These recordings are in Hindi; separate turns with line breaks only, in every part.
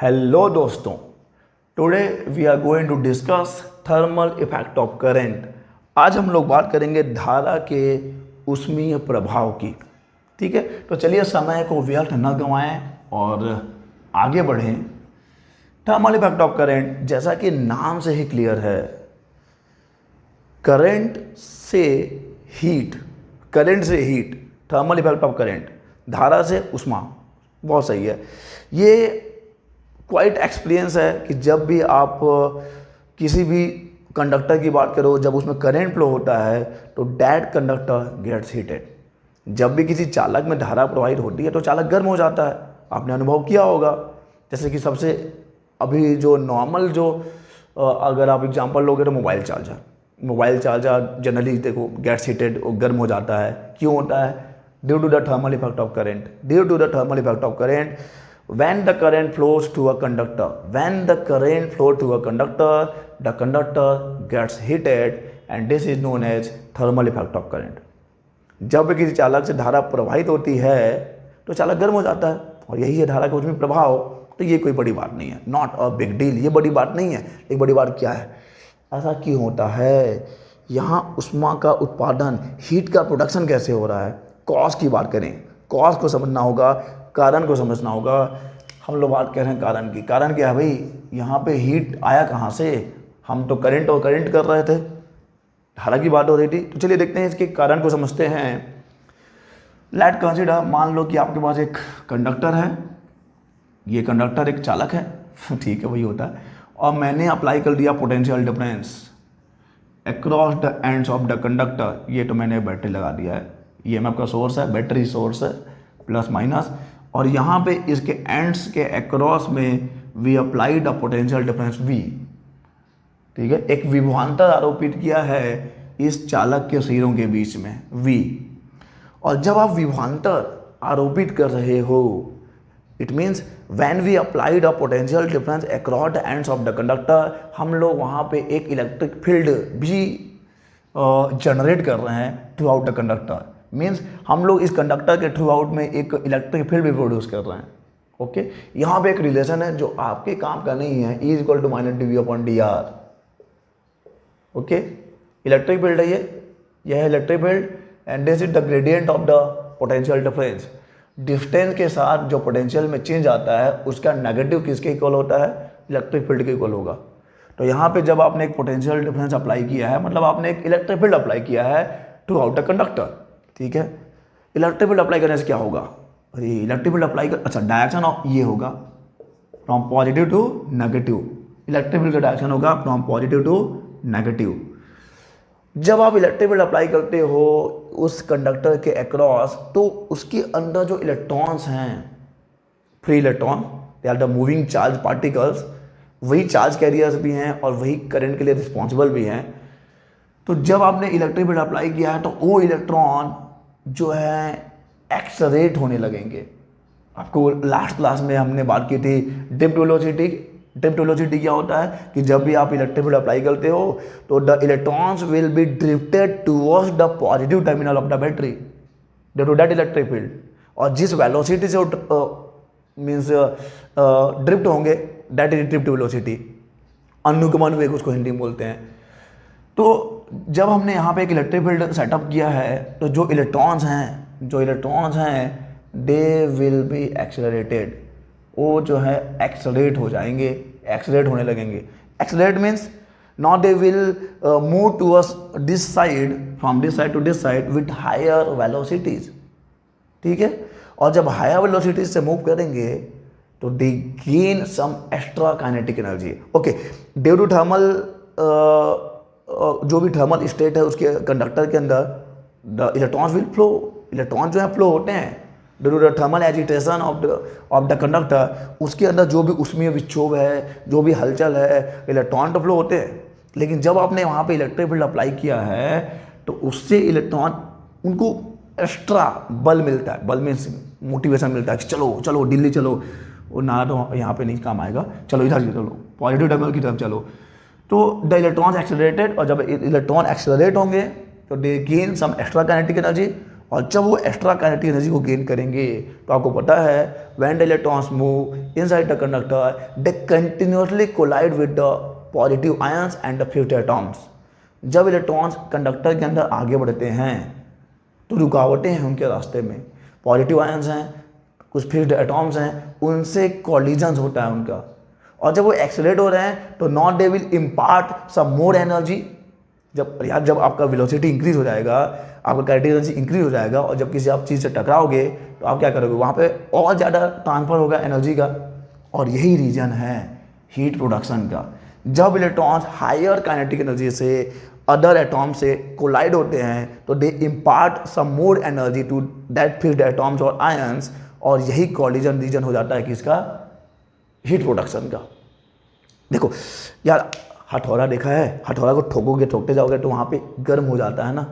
हेलो दोस्तों, today we are going to discuss thermal effect of current. आज हम लोग बात करेंगे धारा के ऊष्मीय प्रभाव की। ठीक है, तो चलिए समय को व्यर्थ न गंवाएं और आगे बढ़ें। थर्मल इफेक्ट ऑफ करंट, जैसा कि नाम से ही क्लियर है, करंट से heat, thermal effect of current, धारा से ऊष्मा। बहुत सही है। ये क्वाइट एक्सपीरियंस है कि जब भी आप किसी भी कंडक्टर की बात करो, जब उसमें करंट फ्लो होता है तो दैट कंडक्टर गेट्स हीटेड। जब भी किसी चालक में धारा प्रवाहित होती है तो चालक गर्म हो जाता है। आपने अनुभव किया होगा। जैसे कि सबसे अभी जो नॉर्मल अगर आप एग्जांपल लोगे तो मोबाइल चार्जर जनरली देखो गेट्स हीटेड, गर्म हो जाता है। क्यों होता है? Due to the thermal effect of current. When the current flows to a conductor, the conductor gets heated and this is known as thermal effect of current. जब भी किसी चालक से धारा प्रवाहित होती है तो चालक गर्म हो जाता है, और यही है धारा का ऊष्मीय प्रभाव। तो ये कोई बड़ी बात नहीं है, नॉट अ बिग डील। ये बड़ी बात नहीं है। एक बड़ी बात क्या है? ऐसा क्यों होता है? यहाँ ऊष्मा का उत्पादन, हीट का प्रोडक्शन कैसे हो रहा है? कॉज की बात करें, कॉज को समझना होगा, कारण को समझना होगा। हम लोग बात कर रहे हैं कारण की। कारण क्या है भाई? यहाँ पे हीट आया कहाँ से? हम तो करंट कर रहे थे, धारा की बात हो रही थी। तो चलिए देखते हैं इसके कारण को समझते हैं। लेट कंसीडर, मान लो कि आपके पास एक कंडक्टर है, ये कंडक्टर एक चालक है ठीक है, वही होता है। और मैंने अप्लाई कर दिया potential difference across the ends of the conductor. ये तो मैंने बैटरी लगा दिया है, ये EMF का सोर्स है, बैटरी सोर्स है, प्लस माइनस। और यहाँ पे इसके एंड्स के अक्रॉस में we applied a potential difference V। ठीक है, एक विभवांतर आरोपित किया है इस चालक के सिरों के बीच में V। और जब आप विभवांतर आरोपित कर रहे हो, it means when we applied a potential difference across the ends of the conductor, हम लोग वहाँ पे एक इलेक्ट्रिक फील्ड भी जनरेट कर रहे हैं through out the conductor. Means हम लोग इस कंडक्टर के थ्रू आउट में एक इलेक्ट्रिक फील्ड भी प्रोड्यूस कर रहे हैं। ओके, यहाँ पे एक रिलेशन है जो आपके काम का नहीं है, E = -dV/dr। Okay, electric field है यह है electric field, and this is the gradient of the potential difference. Distance के साथ जो पोटेंशियल में चेंज आता है उसका नेगेटिव किसके इक्वल होता है? इलेक्ट्रिक फील्ड के इक्वल होगा। तो यहाँ पे जब आपने एक पोटेंशियल डिफरेंस अप्लाई किया है, मतलब आपने एक इलेक्ट्रिक फील्ड अप्लाई किया है थ्रू आउट द कंडक्टर। ठीक है, इलेक्ट्रिक फील्ड अप्लाई करने से क्या होगा? अरे इलेक्ट्रिक फील्ड अप्लाई कर, अच्छा डायरेक्शन ऑफ ये होगा from positive to negative. Electric field का डायरेक्शन होगा फ्रॉम पॉजिटिव टू नेगेटिव। जब आप इलेक्ट्रिक फील्ड अप्लाई करते हो उस कंडक्टर के अक्रॉस, तो उसके अंदर जो इलेक्ट्रॉन्स हैं, free electron, they are the moving charge particles, वही चार्ज कैरियर्स भी हैं और वही करंट के लिए रिस्पॉन्सिबल भी हैं। तो जब आपने इलेक्ट्रिक फील्ड अप्लाई किया है तो वो इलेक्ट्रॉन जो है एक्सलरेट होने लगेंगे। आपको लास्ट क्लास में हमने बात की थी ड्रिफ्ट वेलोसिटी। ड्रिफ्ट वेलोसिटी क्या होता है कि जब भी आप इलेक्ट्रिक फील्ड अप्लाई करते हो तो the electrons will be drifted towards the positive terminal of the battery due to that electric field. और जिस वेलोसिटी से मीन्स ड्रिफ्ट होंगे, दैट इज ड्रिफ्ट वेलोसिटी, अनुगमन वेग उसको हिंदी में बोलते हैं। तो जब हमने यहाँ पे एक इलेक्ट्रिक फील्ड सेटअप किया है तो जो इलेक्ट्रॉन्स हैं दे विल बी एक्सेलरेटेड। वो जो है एक्सेलरेट हो जाएंगे, एक्सेलरेट होने लगेंगे। Accelerate means not they will move towards this side, from this side to this side with higher velocities. ठीक है, और जब हायर वेलोसिटीज से मूव करेंगे तो they gain some extra kinetic energy. Okay, due to thermal जो भी थर्मल स्टेट है उसके कंडक्टर के अंदर the electrons will flow. Electron जो है फ्लो होते हैं due to the thermal agitation of the conductor. उसके अंदर जो भी ऊष्मीय विक्षोभ है, जो भी हलचल है, इलेक्ट्रॉन तो फ्लो होते हैं। लेकिन जब आपने वहाँ पे इलेक्ट्रिक फील्ड अप्लाई किया है तो उससे इलेक्ट्रॉन, उनको एक्स्ट्रा बल मिलता है। बल में मोटिवेशन मिलता है कि चलो चलो दिल्ली चलो, वो ना तो यहाँ पे नहीं काम आएगा, चलो इधर चलो, पॉजिटिव टर्मिनल की तरफ चलो। तो द इलेक्ट्रॉन्स एक्सेलरेटेड, और जब इलेक्ट्रॉन एक्सेलरेट होंगे तो they gain some extra kinetic energy, और जब वो एक्स्ट्रा काइनेटिक एनर्जी को गेन करेंगे तो आपको पता है when the electrons move inside the conductor they continuously collide with the positive ions and the fused atoms. जब इलेक्ट्रॉन्स कंडक्टर के अंदर आगे बढ़ते हैं तो रुकावटें हैं उनके रास्ते में, पॉजिटिव आयंस हैं, कुछ फ्यूज्ड एटॉम्स हैं, उनसे कॉलिजन्स होता है उनका। और जब वो एक्सेलरेट हो रहे हैं तो not they will impart some more energy. जब आपका वेलोसिटी इंक्रीज हो जाएगा, आपका काइनेटिक एनर्जी इंक्रीज हो जाएगा, और जब किसी आप चीज़ से टकराओगे तो आप क्या करोगे, वहाँ पे और ज़्यादा ट्रांसफर होगा एनर्जी का। और यही रीजन है हीट प्रोडक्शन का। जब इलेक्ट्रॉन्स हायर काइनेटिक एनर्जी से अदर एटॉम से कोलाइड होते हैं तो they impart some more energy to that fused atoms और आयंस, और यही कॉलिजन रीजन हो जाता है किसका, हीट प्रोडक्शन का। देखो यार, हथौड़ा देखा है, हथौड़ा को ठोकोगे, ठोकते जाओगे तो वहाँ पे गर्म हो जाता है ना,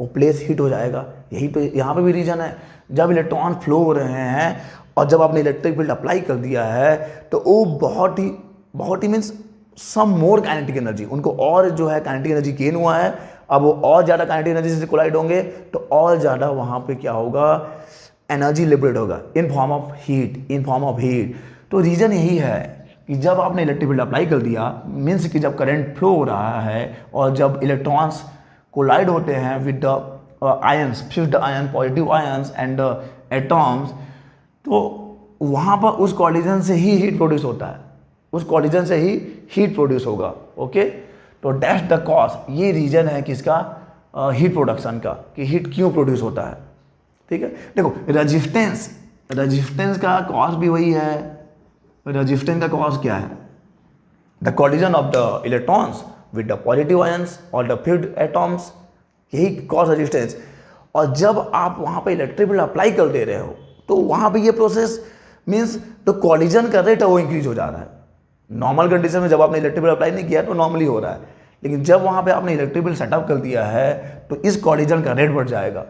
वो प्लेस हीट हो जाएगा। यही पे यहाँ पे भी रीजन है। जब इलेक्ट्रॉन फ्लो हो रहे हैं और जब आपने इलेक्ट्रिक फील्ड अप्लाई कर दिया है तो वो बहुत ही मीन्स सम मोर काइनेटिक एनर्जी, उनको और जो है काइनेटिक एनर्जी गेन हुआ है। अब वो और ज़्यादा काइनेटिक एनर्जी से कोलाइड होंगे तो और ज़्यादा वहाँ पे क्या होगा, एनर्जी लिबरेट होगा इन फॉर्म ऑफ हीट। तो रीज़न यही है कि जब आपने इलेक्ट्रिक फील्ड अप्लाई कर दिया, मीन्स कि जब करंट फ्लो हो रहा है और जब इलेक्ट्रॉन्स कोलाइड होते हैं with the ions, fused ion, positive ions and atoms, तो वहाँ पर उस कॉलिजन से ही हीट प्रोड्यूस होता है, उस कॉलिजन से ही हीट प्रोड्यूस होगा। ओके, तो दैट्स द कॉज, ये रीजन है किसका, हीट प्रोडक्शन का, कि हीट क्यों प्रोड्यूस होता है। ठीक है, देखो रेजिस्टेंस का कॉज भी वही है। रेजिस्टेंस का कॉज क्या है, the collision of the electrons with the positive ions और द फ्यूज्ड एटॉम्स, यही कॉज रेजिस्टेंस। और जब आप वहाँ पे इलेक्ट्रिक फील्ड अप्लाई कर दे रहे हो तो वहाँ पे ये प्रोसेस मीन्स तो कॉलिजन का रेट है वो इंक्रीज हो जा रहा है। नॉर्मल कंडीशन में जब आपने इलेक्ट्रिक फील्ड अप्लाई नहीं किया तो नॉर्मली हो रहा है, लेकिन जब वहाँ पे आपने इलेक्ट्रिक फील्ड सेटअप कर दिया है तो इस कॉलिजन का रेट बढ़ जाएगा।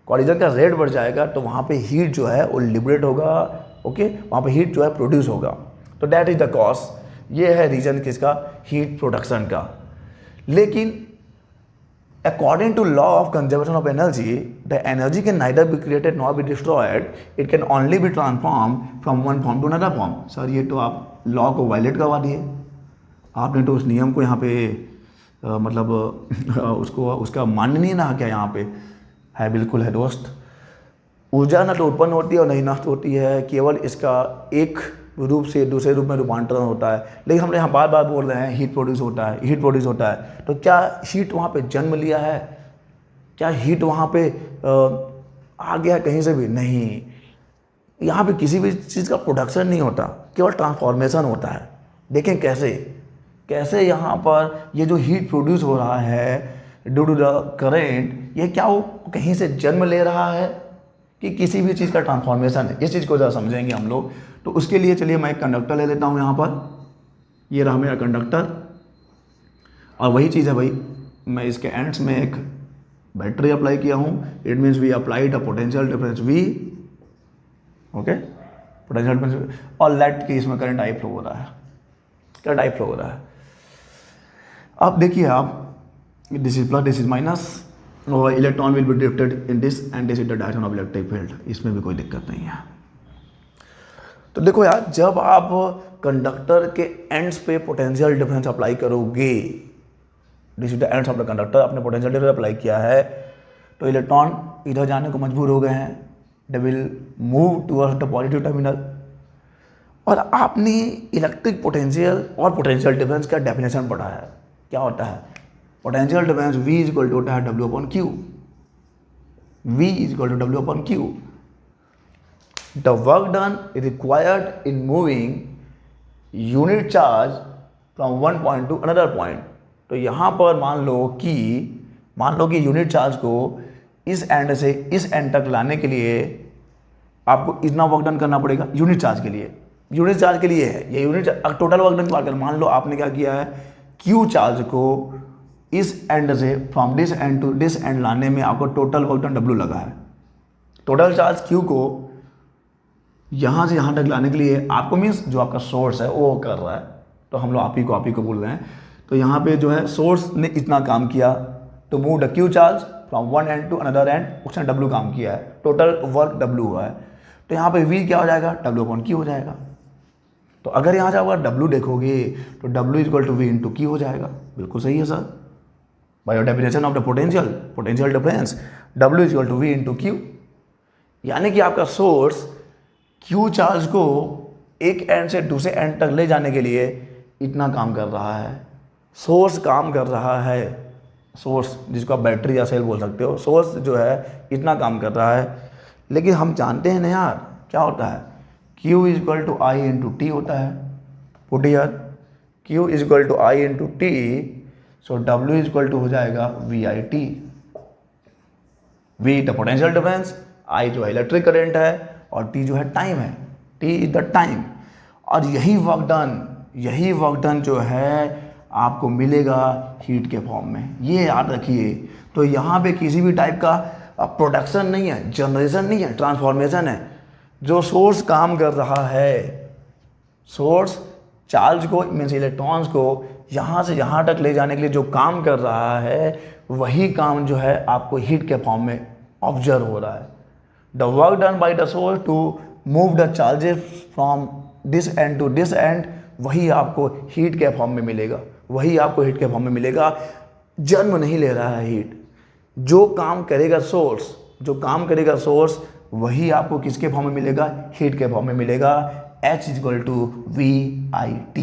कॉलिजन का रेट बढ़ जाएगा तो वहाँ पे हीट जो है वो लिबरेट होगा। ओके, वहाँ पे हीट जो है प्रोड्यूस होगा। तो दैट इज द कॉज, ये है रीजन किसका, हीट प्रोडक्शन का। लेकिन according to law of conservation of energy, the energy can neither be created not be destroyed, it can only be transform from one form to another form. Sir ये तो आप लॉ को वायलेट करवा दिए, आपने तो उस नियम को यहाँ पे मतलब उसका मान्य नहीं ना क्या यहाँ पे है। बिल्कुल है दोस्त, ऊर्जा न तो उत्पन्न होती है और नहीं नष्ट होती है, केवल इसका एक रूप से दूसरे रूप में रूपांतरण होता है। लेकिन हम यहाँ बार बार बोल रहे हैं हीट प्रोड्यूस होता है, हीट प्रोड्यूस होता है। तो क्या हीट वहाँ पे जन्म लिया है, क्या हीट वहाँ पे आ गया कहीं से भी नहीं। यहाँ पे किसी भी चीज़ का प्रोडक्शन नहीं होता, केवल ट्रांसफॉर्मेशन होता है। देखें कैसे यहाँ पर ये जो हीट प्रोड्यूस हो रहा है ड्यू टू द करेंट, ये क्या वो कहीं से जन्म ले रहा है कि किसी भी चीज़ का ट्रांसफॉर्मेशन है। इस चीज़ को ज़रा समझेंगे हम लोग। तो उसके लिए चलिए मैं एक कंडक्टर ले लेता हूँ यहाँ पर, ये रहा मेरा कंडक्टर, और वही चीज़ है भाई, मैं इसके एंड्स में एक बैटरी अप्लाई किया हूँ। It means we applied a potential difference V, okay, potential difference, और लेट कि इसमें करंट I फ्लो हो रहा है, करंट I फ्लो हो रहा है। अब देखिए आप, this is plus, this is minus, और electron will be drifted in this and this is the direction of electric field. इसमें भी कोई दिक्कत नहीं है। तो देखो यार, जब आप कंडक्टर के एंड्स पे पोटेंशियल डिफरेंस अप्लाई करोगे, this is the ends of the conductor, आपने पोटेंशियल डिफरेंस अप्लाई किया है तो इलेक्ट्रॉन इधर जाने को मजबूर हो गए हैं, they will move towards the positive terminal. और आपने इलेक्ट्रिक पोटेंशियल और पोटेंशियल डिफरेंस का डेफिनेशन पढ़ा है, क्या होता है potential difference, V is equal to होता है W upon Q, V is equal to W upon Q। The work done is required in moving unit charge from one point to another point. तो यहाँ पर मान लो कि यूनिट चार्ज को इस एंड से इस एंड तक लाने के लिए आपको इतना वर्क डन करना पड़ेगा यूनिट चार्ज के लिए। यूनिट चार्ज के लिए है ये unit charge. Total work done की बात करें, मान लो आपने क्या किया है, Q चार्ज को इस एंड से from this end to this end लाने में आपको टोटल वर्क डन W लगा है। टोटल चार्ज Q को यहाँ से यहाँ तक लाने के लिए आपको मीन्स जो आपका सोर्स है वो कर रहा है, तो हम लोग आप ही को बोल रहे हैं। तो यहाँ पे जो है सोर्स ने इतना काम किया तो move the Q charge from one end to another end, उसने W काम किया है, टोटल वर्क W हुआ है। तो यहाँ पे V क्या हो जाएगा, W/Q हो जाएगा। तो अगर यहाँ से अगर W देखोगे तो W = V × Q हो जाएगा। बिल्कुल सही है sir, by your definition of the potential difference W = V × Q। यानी कि आपका सोर्स Q चार्ज को एक एंड से दूसरे एंड तक ले जाने के लिए इतना काम कर रहा है। सोर्स काम कर रहा है, सोर्स जिसको आप बैटरी या सेल बोल सकते हो, सोर्स जो है इतना काम कर रहा है। लेकिन हम जानते हैं ना यार क्या होता है, Q = I × T होता है। Put here Q = I × T, so W = हो जाएगा VIT। V the potential difference, I जो है इलेक्ट्रिक करंट है और T जो है टाइम है, T इज द टाइम। और यही वर्क डन जो है आपको मिलेगा हीट के फॉर्म में, ये याद रखिए। तो यहाँ पे किसी भी टाइप का प्रोडक्शन नहीं है, जनरेशन नहीं है, ट्रांसफॉर्मेशन है। जो सोर्स काम कर रहा है, सोर्स चार्ज को मीन्स इलेक्ट्रॉन्स को यहाँ से यहाँ तक ले जाने के लिए जो काम कर रहा है, वही काम जो है आपको हीट के फॉर्म में ऑब्जर्व हो रहा है। The work done by the source to move the charges from this end to this end, वही आपको हीट के फॉर्म में मिलेगा, वही आपको हीट के फॉर्म में मिलेगा। जन्म नहीं ले रहा है हीट, जो काम करेगा सोर्स, वही आपको किसके फॉर्म में मिलेगा, हीट के फॉर्म में मिलेगा। H = VIT।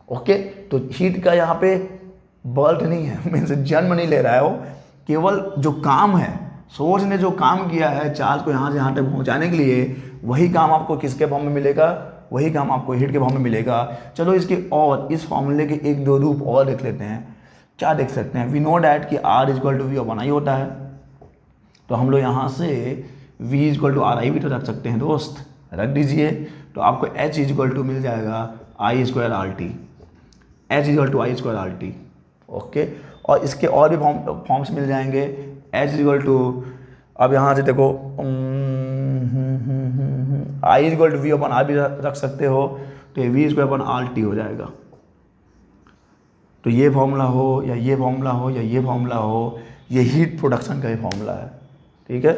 ओके, तो हीट का यहाँ पे बर्थ नहीं है, मीन्स जन्म नहीं ले रहा है वो, केवल जो काम है, सोर्स ने जो काम किया है चार्ज को यहाँ से यहाँ तक पहुँचाने के लिए, वही काम आपको किसके फॉर्म में मिलेगा, वही काम आपको हीट के फॉर्म में मिलेगा। चलो इसके और इस फॉर्मूले के एक दो रूप और देख लेते हैं। क्या देख सकते हैं, वी नो डैट कि R = V/I होता है, तो हम लोग यहाँ से V = RI भी तो रख सकते हैं दोस्त, रख दीजिए। तो आपको H = मिल जाएगा I²RT, H = I²RT। ओके, और इसके और भी फॉर्म्स मिल जाएंगे। H = अब यहाँ से देखो I = V/R भी रख सकते हो, तो V²/RT हो जाएगा। तो ये फॉर्मूला हो या ये फॉर्मूला हो या ये फॉर्मूला हो, ये हीट प्रोडक्शन का ही फॉर्मूला है, ठीक है।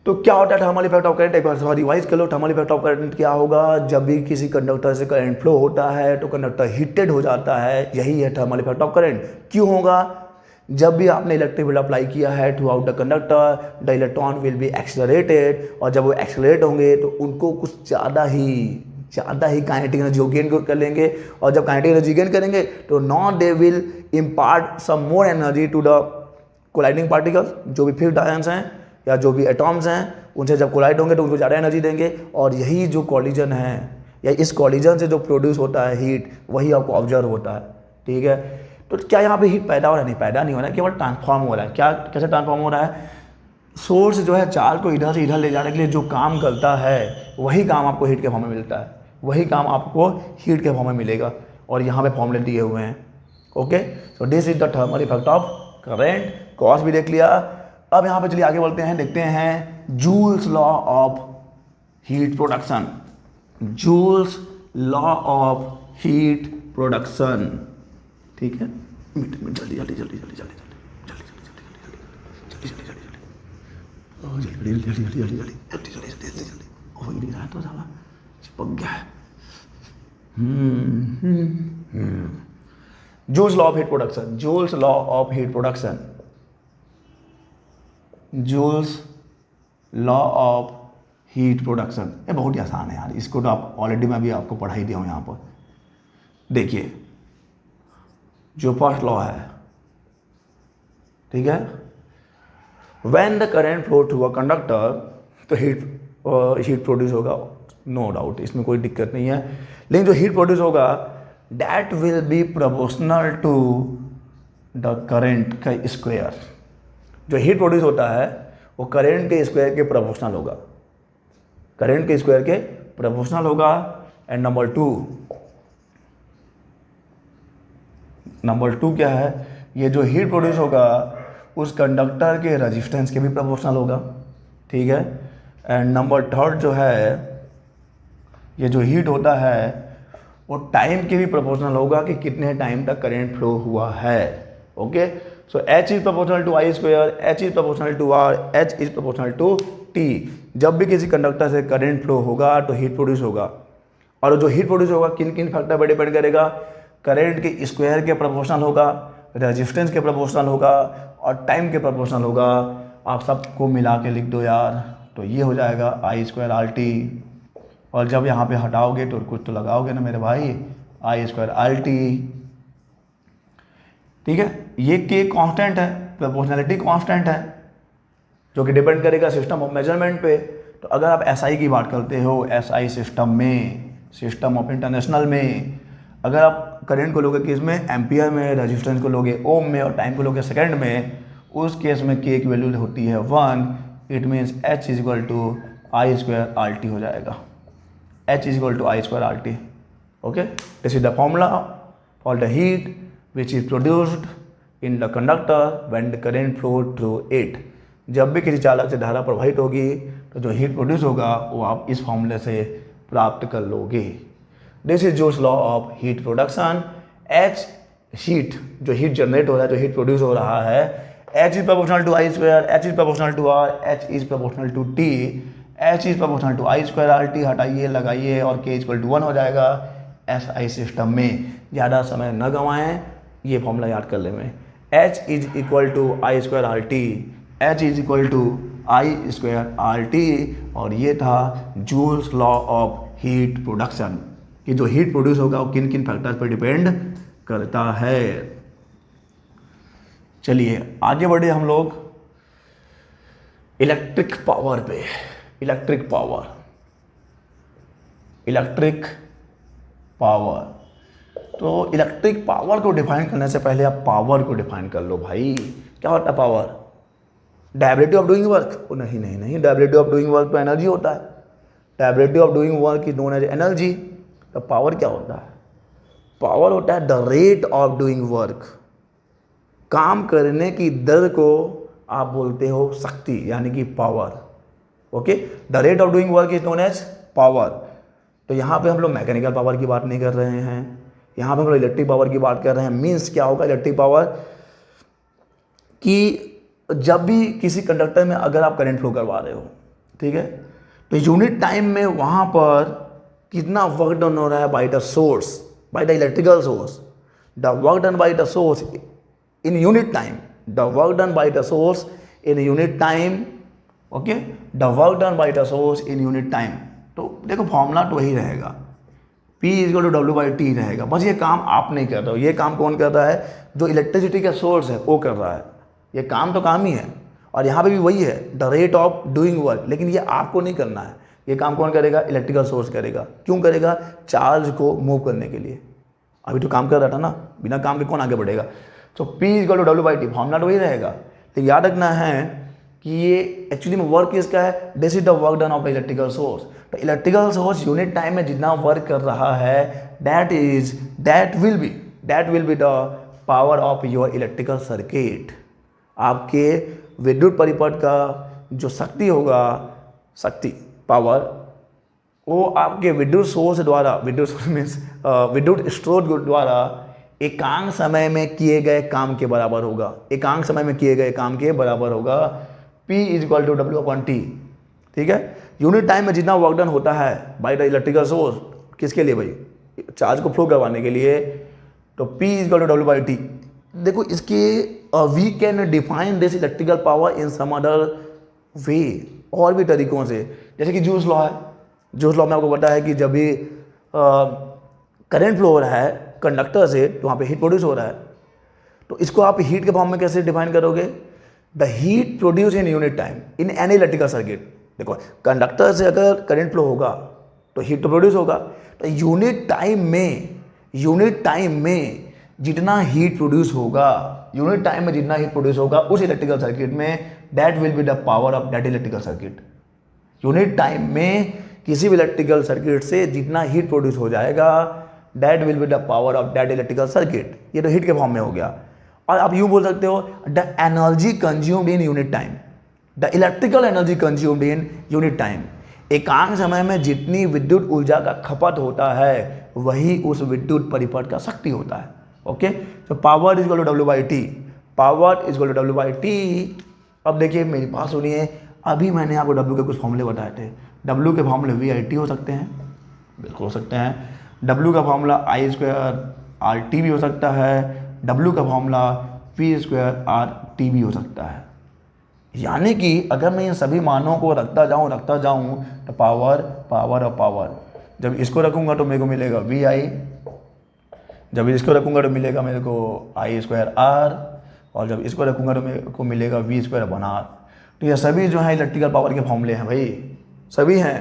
तो क्या होता है थर्मल इफेक्ट ऑफ करंट, एक बार रिवाइज कर लो। थर्मल इफेक्ट ऑफ करंट क्या होगा, जब भी किसी कंडक्टर से करंट फ्लो होता है तो कंडक्टर हीटेड हो जाता है, यही है थर्मल इफेक्ट ऑफ करंट। क्यों होगा, जब भी आपने इलेक्ट्रिक फील्ड अप्लाई किया है through out the conductor, the electron will B accelerated, और जब वो एक्सेलरेट होंगे तो उनको कुछ ज़्यादा ही काइनेटिक एनर्जी गेन कर लेंगे, और जब काइनेटिक एनर्जी गेन करेंगे तो not they will impart some more energy to the colliding particles, जो भी फिक्स्ड आयंस हैं या जो भी एटॉम्स हैं, उनसे जब कोलाइड होंगे तो उनको ज़्यादा एनर्जी देंगे, और यही जो कॉलिजन है या इस कॉलिजन से जो प्रोड्यूस होता है हीट, वही आपको ऑब्जर्व होता है, ठीक है। तो क्या यहाँ पे हीट पैदा हो रहा है, नहीं पैदा नहीं हो रहा है, केवल ट्रांसफॉर्म हो रहा है। क्या कैसे ट्रांसफॉर्म हो रहा है, सोर्स जो है चार्ज को इधर से इधर ले जाने के लिए जो काम करता है, वही काम आपको हीट के फॉर्म में मिलता है, वही काम आपको हीट के फॉर्म में मिलेगा, और यहाँ पे फॉर्मूले दिए हुए हैं। Okay, so this is the thermal effect of current. Cos भी देख लिया। अब यहाँ पे चलिए आगे बढ़ते हैं, देखते हैं joules law of heat production. Joules law of heat production, ठीक है। जल्दी हो नहीं रहा तो साला चिपक गया है। Joule's law of heat production, joules law of heat production, joules law of heat production. ये बहुत ही आसान है यार, इसको तो आप ऑलरेडी मैं भी आपको पढ़ा ही दिया हूँ। यहाँ पर देखिए, जो फर्स्ट लॉ है, ठीक है, when the current flow through a conductor, तो हीट प्रोड्यूस होगा, नो डाउट, इसमें कोई दिक्कत नहीं है। लेकिन जो हीट प्रोड्यूस होगा that will be proportional to the current का स्क्वायर। जो हीट प्रोड्यूस होता है वो करंट के स्क्वायर के प्रोपोर्शनल होगा, करंट के स्क्वायर के प्रोपोर्शनल होगा। एंड नंबर टू क्या है, ये जो हीट प्रोड्यूस होगा उस कंडक्टर के रेजिस्टेंस के भी प्रोपोर्शनल होगा, ठीक है। एंड नंबर थर्ड जो है, ये जो हीट होता है वो टाइम के भी प्रोपोर्शनल होगा कि कितने टाइम तक करंट फ्लो हुआ है। Okay, so H is proportional to I square, H is proportional to R, H is proportional to T। जब भी किसी कंडक्टर से करंट फ्लो होगा तो हीट प्रोड्यूस होगा, और जो हीट प्रोड्यूस होगा किन किन फैक्टर पर डिपेंड करेगा, करंट के स्क्वायर के प्रोपोर्शनल होगा, रेजिस्टेंस के प्रोपोर्शनल होगा और टाइम के प्रोपोर्शनल होगा। आप सबको मिला के लिख दो यार, तो ये हो जाएगा I स्क्वायर RT, और जब यहाँ पे हटाओगे तो कुछ तो लगाओगे ना मेरे भाई, I स्क्वायर RT। ठीक है, ये के कांस्टेंट है, प्रोपोर्शनैलिटी कांस्टेंट है, जो कि डिपेंड करेगा सिस्टम ऑफ मेजरमेंट पे। तो अगर आप SI की बात करते हो, SI सिस्टम में, सिस्टम ऑफ इंटरनेशनल में, अगर आप करंट को लोगे किस में, एम्पियर में, रेजिस्टेंस को लोगे ओम में और टाइम को लोगे सेकंड में, उस केस में के की वैल्यू होती है 1। It means H is equal to I square RT हो जाएगा, H is equal to I square RT। Okay, this is the formula for the heat which is produced in the conductor when the current flow through it. जब भी किसी चालक से धारा प्रवाहित होगी तो जो हीट प्रोड्यूस होगा वो आप इस फॉर्मूले से प्राप्त कर लोगे। दिस इज जोस law of heat production. H heat, जो हीट जनरेट हो रहा है, जो हीट प्रोड्यूस हो रहा है, H is proportional to I square, H is proportional to R, H is proportional to T, H is proportional to I square RT, हटाइए लगाइए और K इक्वल टू 1 हो जाएगा। SI सिस्टम में ज़्यादा समय न गंवाएं, ये फॉर्मूला याद कर ले में, H is equal to I square RT, H is equal to I square RT, और ये था Joule's law of heat production, कि जो हीट प्रोड्यूस होगा वो किन किन फैक्टर्स पर डिपेंड करता है। चलिए आगे बढ़े हम लोग इलेक्ट्रिक पावर पे। इलेक्ट्रिक पावर, इलेक्ट्रिक पावर, तो इलेक्ट्रिक पावर को डिफाइन करने से पहले आप पावर को डिफाइन कर लो भाई। क्या होता है power? Derivative of doing work? नहीं, डेरिवेटिव ऑफ डूइंग वर्क तो एनर्जी होता है। Derivative of doing work is known as energy. तो पावर क्या होता है? पावर होता है the rate of doing work, काम करने की दर को आप बोलते हो शक्ति, यानी कि power. Okay, the rate of doing work is known as power. तो यहाँ पे हम लोग मैकेनिकल पावर की बात नहीं कर रहे हैं, यहाँ पे हम लोग इलेक्ट्रिक पावर की बात कर रहे हैं। मीन्स क्या होगा इलेक्ट्रिक पावर? कि जब भी किसी कंडक्टर में अगर आप करंट फ्लो करवा रहे हो, ठीक है, तो यूनिट टाइम में वहाँ पर कितना वर्क डन हो रहा है bye the source, by the electrical source, the work done by the source in unit time, the work done by the source in unit time. Okay, the work done by the source in unit time. तो देखो फॉर्मूला तो वही रहेगा, P इक्वल टू W/T रहेगा। बस ये काम आप नहीं कर रहे हो, ये काम कौन कर रहा है? जो इलेक्ट्रिसिटी का सोर्स है वो कर रहा है। ये काम तो काम ही है, और यहाँ पे भी वही है, the rate of doing work. लेकिन ये आपको नहीं करना है, ये काम कौन करेगा? इलेक्ट्रिकल सोर्स करेगा। क्यों करेगा? चार्ज को मूव करने के लिए। अभी तो काम कर रहा था ना, बिना काम के कौन आगे बढ़ेगा? तो P equal to W/T, formula तो वही रहेगा। तो याद रखना है कि ये एक्चुअली में वर्क किसका है? This is the work done of the electrical source. तो इलेक्ट्रिकल सोर्स यूनिट टाइम में जितना वर्क कर रहा है, that will be the power of your electrical circuit. आपके विद्युत परिपथ का जो शक्ति होगा, शक्ति पावर, वो आपके विद्युत सोर्स द्वारा, विद्युत स्रोत द्वारा एकांक समय में किए गए काम के बराबर होगा। एकांक समय में किए गए काम के बराबर होगा। P is equal to W/T। ठीक है, यूनिट टाइम में जितना वर्क डन होता है बाय द इलेक्ट्रिकल सोर्स, किसके लिए भाई? चार्ज को फ्लो करवाने के लिए। तो P is equal to W/T। देखो इसके we can define this electrical power in some other way, और भी तरीकों से, जैसे कि जूल्स लॉ है। जूल्स लॉ में आपको पता है कि जब भी करंट फ्लो हो रहा है कंडक्टर से, तो वहाँ पे हीट प्रोड्यूस हो रहा है। तो इसको आप हीट के फॉर्म में कैसे डिफाइन करोगे? The heat produce in unit time in any electrical circuit. देखो कंडक्टर से अगर करंट फ्लो होगा तो हीट तो प्रोड्यूस होगा। तो यूनिट टाइम में जितना हीट प्रोड्यूस होगा, उस इलेक्ट्रिकल सर्किट में, that will be the power of that electrical circuit. Unit time में किसी भी इलेक्ट्रिकल सर्किट से जितना हीट प्रोड्यूस हो जाएगा, that will be the power of that electrical circuit. ये तो हीट के फॉर्म में हो गया। और आप यूँ बोल सकते हो the energy consumed in unit time, the electrical energy consumed in unit time. एकांक समय में जितनी विद्युत ऊर्जा का खपत होता है, वही उस विद्युत परिपथ का शक्ति होता है। ओके, तो power is equal to W/T। Power is equal to W by T. अब देखिए मेरी बात सुनिए, अभी मैंने आपको डब्ल्यू के कुछ फॉर्मूले बताए थे। डब्ल्यू के फॉर्मूले वी आई टी हो सकते हैं, बिल्कुल हो सकते हैं। डब्ल्यू का formula I square R T भी हो सकता है। डब्ल्यू का formula V square R T भी हो सकता है। यानी कि अगर मैं इन सभी मानों को रखता जाऊँ तो पावर पावर और पावर, जब इसको रखूँगा तो मेरे को मिलेगा वी आई, जब इसको रखूँगा तो मिलेगा मेरे को आई स्क्वायर आर, और जब इसको रखूँगा तो मेरे को मिलेगा वी स्क्वायर अपन आर। तो ये सभी जो है इलेक्ट्रिकल पावर के फॉर्मूले हैं भाई, सभी हैं।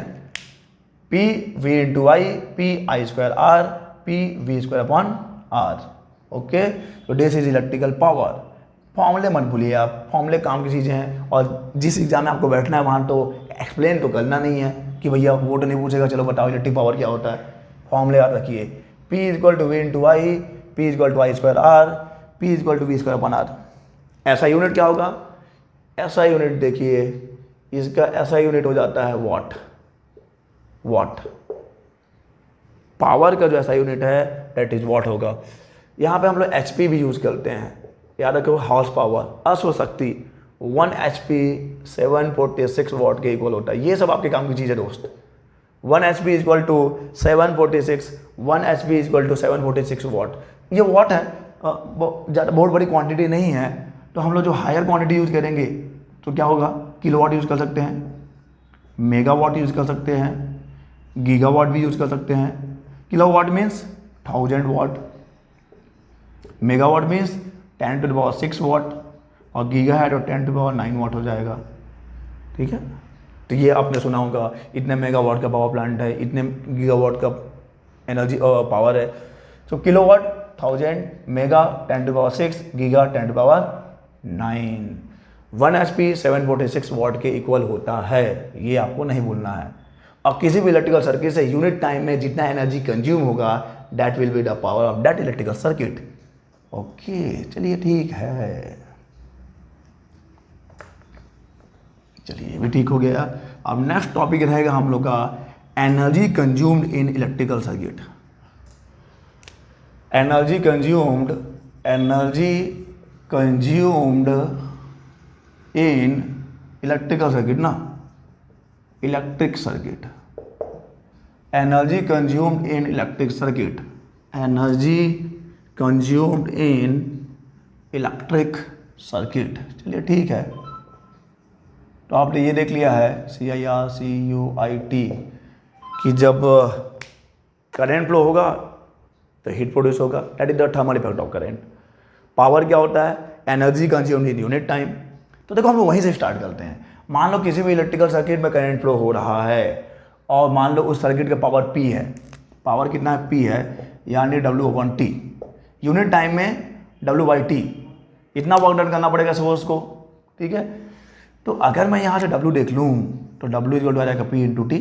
P V into I, P I square R, P V square upon R. Okay, तो दिस इज इलेक्ट्रिकल पावर। फॉर्मूले मत भूलिए आप, फॉर्मूले काम की चीज़ें हैं, और जिस एग्जाम में आपको बैठना है वहाँ तो एक्सप्लेन तो करना नहीं है कि भैया वो तो नहीं पूछेगा चलो बताओ इलेक्ट्रिक पावर क्या होता है। फॉर्मूले याद रखिए, P is equal to V into I, P is equal to I square R, P is equal to V square upon R. ऐसा यूनिट क्या होगा? ऐसा यूनिट देखिए, इसका ऐसा यूनिट हो जाता है वॉट। वॉट पावर का जो ऐसा यूनिट है दैट इज वॉट होगा। यहाँ पे हम लोग एचपी भी यूज़ करते हैं, याद रखो हॉर्स पावर, अश्व शक्ति। 1 HP 746 वॉट के इक्वल होता है। ये सब आपके काम की चीज़ है दोस्त। 1 HP is equal to 746, 1 HP is equal to 746 watt. ये वॉट है, बहुत बड़ी क्वांटिटी नहीं है, तो हम लोग जो हायर क्वांटिटी यूज़ करेंगे तो क्या होगा? किलोवाट यूज़ कर सकते हैं, मेगावाट यूज़ कर सकते हैं, गीगावाट भी यूज़ कर सकते हैं। Kilowatt means 1000 watt, megawatt means 10 to the power 6 watt, और गीगा है तो 10 to the power 9 वाट हो जाएगा। ठीक है, तो ये आपने सुना होगा, इतने मेगावाट का पावर प्लांट है, इतने गीगावाट का एनर्जी पावर है। तो kilowatt 1000, mega 10 to the power 6, giga 10 to the power 9। 1 HP 746 वाट के इक्वल होता है, ये आपको नहीं भूलना है। और किसी भी इलेक्ट्रिकल सर्किट से यूनिट टाइम में जितना एनर्जी कंज्यूम होगा that will be the power of that electrical circuit. Okay, चलिए ठीक है, चलिए ये भी ठीक हो गया। अब नेक्स्ट टॉपिक रहेगा हम लोग का energy consumed in electrical circuit. Energy consumed in electrical circuit ना, electric circuit. Energy consumed in electric circuit, energy consumed in electric circuit. चलिए ठीक है, तो आपने ये देख लिया है CIRCUIT कि जब करंट फ्लो होगा तो हीट प्रोड्यूस होगा, that is the thermal effect of current. Power क्या होता है? Energy consumed in unit time. तो देखो हम लोग वहीं से स्टार्ट करते हैं। मान लो किसी भी इलेक्ट्रिकल सर्किट में करंट फ्लो हो रहा है, और मान लो उस सर्किट का पावर P है। पावर कितना है? P है, यानी W/T। यूनिट टाइम में W/T इतना वर्क डन करना पड़ेगा सोर्स को। ठीक है, तो अगर मैं यहाँ से W देख लूँ तो W इक्वल टू आ जाएगा P इंटू टी।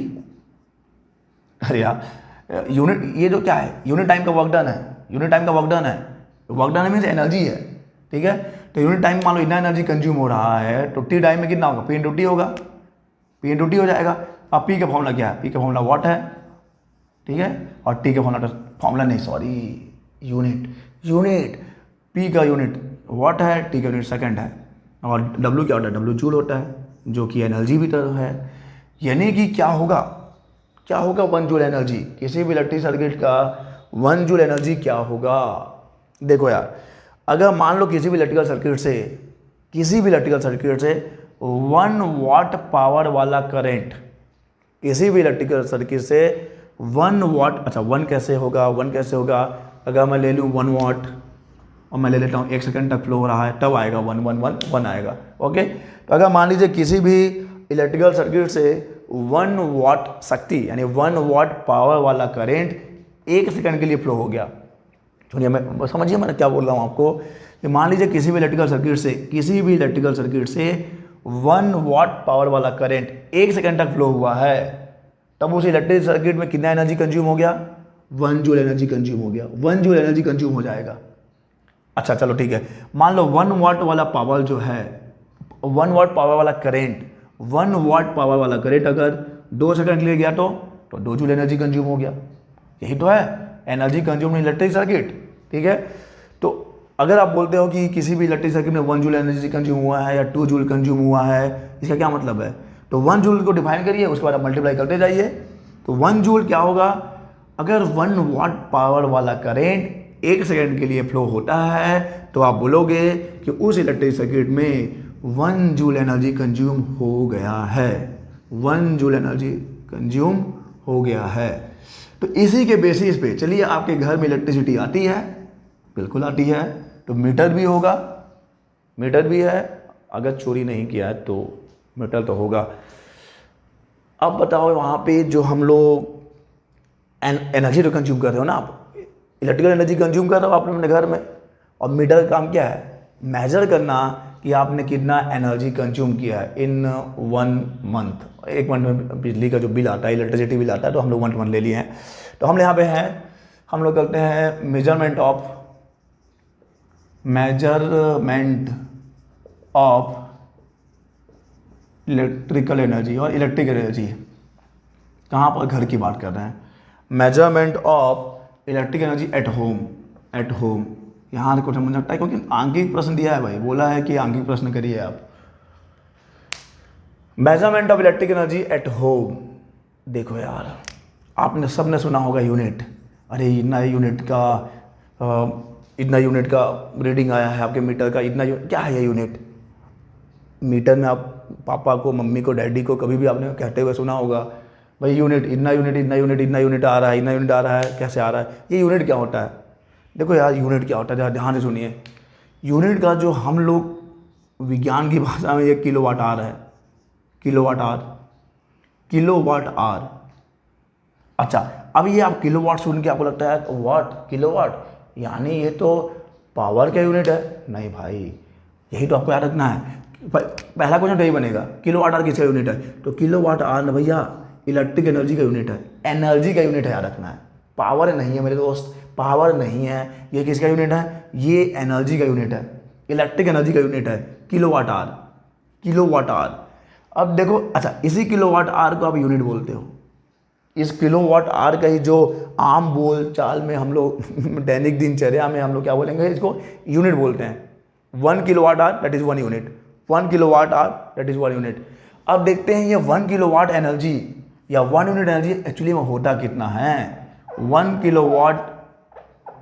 अरे यार, यूनिट ये जो क्या है? यूनिट टाइम का वर्क डन है, यूनिट टाइम का वर्क डन है। वर्क डन मीन्स एनर्जी है। ठीक है, तो यूनिट टाइम मान लो इतना एनर्जी कंज्यूम हो रहा है, तो टी टाइम में कितना होगा? P इंटू टी होगा, P इंटू टी हो जाएगा। अब P का फॉर्मूला क्या है? P का फॉर्मूला वाट है। ठीक है, और T का फॉर्मूला नहीं, सॉरी, यूनिट। P का यूनिट वाट है, T का यूनिट सेकंड है, और W क्या होता है? W जूल होता है, जो कि एनर्जी भी तो है। यानी कि क्या होगा 1 जूल एनर्जी। किसी भी इलेक्ट्रिक सर्किट का 1 जूल एनर्जी क्या होगा? देखो यार, अगर मान लो किसी भी इलेक्ट्रिकल सर्किट से 1 वाट पावर वाला करंट, किसी भी इलेक्ट्रिकल सर्किट से 1 वाट, अच्छा 1 कैसे होगा? अगर मैं ले लूँ 1 वाट और मैं ले लेता हूँ 1 सेकंड तक फ्लो हो रहा है, तब आएगा 1 आएगा। ओके, तो अगर मान लीजिए किसी भी इलेक्ट्रिकल सर्किट से 1 वाट शक्ति यानी 1 वाट पावर वाला करंट 1 सेकंड के लिए फ्लो हो गया। सुनिए, मैं समझिए मैं क्या बोल रहा हूँ आपको, कि मान लीजिए किसी भी इलेक्ट्रिकल सर्किट से 1 वाट पावर वाला करंट 1 सेकंड तक फ्लो हुआ है, तब उस इलेक्ट्रिक सर्किट में कितना एनर्जी कंज्यूम हो गया? 1 जूल एनर्जी कंज्यूम हो गया। 1 जूल एनर्जी कंज्यूम हो जाएगा। अच्छा चलो ठीक है, मान लो 1 वाट वाला पावर जो है, 1 वाट पावर वाला करंट अगर 2 सेकंड के लिए गया तो 2 जूल एनर्जी कंज्यूम हो गया। यही तो है energy consume in electric circuit. ठीक है, तो अगर आप बोलते हो कि किसी भी इलेक्ट्रिक सर्किट में 1 जूल एनर्जी कंज्यूम हुआ है या 2 जूल कंज्यूम हुआ है, इसका क्या मतलब है? तो 1 जूल को डिफाइन करिए, उसके बाद आप मल्टीप्लाई करते जाइए। तो 1 जूल क्या होगा? अगर 1 वाट पावर वाला करेंट 1 सेकेंड के लिए फ्लो होता है तो आप बोलोगे कि उस इलेक्ट्रिक सर्किट में 1 जूल एनर्जी कंज्यूम हो गया है, 1 जूल एनर्जी कंज्यूम हो गया है। तो इसी के बेसिस पे चलिए, आपके घर में इलेक्ट्रिसिटी आती है, बिल्कुल आती है, तो मीटर भी होगा, मीटर भी है, अगर चोरी नहीं किया है तो मीटर तो होगा। अब बताओ वहाँ पे जो हम लोग एनर्जी तो कंज्यूम कर रहे हो ना, आप इलेक्ट्रिकल एनर्जी कंज्यूम कर रहे हो आप अपने घर में, और मीटर का काम क्या है? मेजर करना कि आपने कितना एनर्जी कंज्यूम किया है इन 1 मंथ। एक मंथ में बिजली का जो बिल आता है, इलेक्ट्रिसिटी बिल आता है, तो हम लोग 1 मंथ ले लिए हैं। तो हम यहाँ पे हैं, हम लोग करते हैं मेजरमेंट ऑफ इलेक्ट्रिकल एनर्जी और इलेक्ट्रिक एनर्जी। कहाँ पर? घर की बात कर रहे हैं। Measurement of electric energy at home. यहाँ को समझ सकता है क्योंकि आंकिक प्रश्न दिया है भाई, बोला है कि आंकिक प्रश्न करिए आप। Measurement of electric energy at home. देखो यार, आपने सबने सुना होगा यूनिट, अरे इतना यूनिट का रीडिंग आया है आपके मीटर का, इतना क्या है ये यूनिट? मीटर में आप पापा को, मम्मी को, डैडी को कभी भी आपने कहते हुए सुना होगा, भाई यूनिट, इतना यूनिट आ रहा है, इतना यूनिट आ रहा है, कैसे आ रहा है? ये यूनिट क्या होता है? देखो यार, यूनिट क्या होता है, ध्यान से सुनिए। यूनिट का जो हम लोग विज्ञान की भाषा में ये किलोवाट आवर है, किलोवाट आवर। अच्छा, अब ये आप किलोवाट सुन के आपको लगता है वाट, किलोवाट यानी ये तो पावर का यूनिट है। नहीं भाई, यही तो आपको याद रखना है। पहला क्वेश्चन यही बनेगा, किलोवाट आवर किसका यूनिट है? तो किलोवाट आवर ना भैया, इलेक्ट्रिक एनर्जी का यूनिट है, एनर्जी का यूनिट है, याद रखना है। पावर नहीं है मेरे दोस्त, पावर नहीं है। ये किसका यूनिट है? ये एनर्जी का यूनिट है, इलेक्ट्रिक एनर्जी का यूनिट है, किलोवाट आवर। अब देखो, अच्छा, इसी किलोवाट आवर को आप यूनिट बोलते हो। इस किलोवाट आवर का ही जो आम बोल चाल में हम लोग दैनिक दिनचर्या में हम लोग क्या बोलेंगे, इसको यूनिट बोलते हैं। 1 kilowatt our that is 1 unit, 1 kilowatt our that is 1 unit. अब देखते हैं ये 1 किलोवाट एनर्जी या 1 यूनिट एनर्जी एक्चुअली में होता कितना है। 1 किलोवाट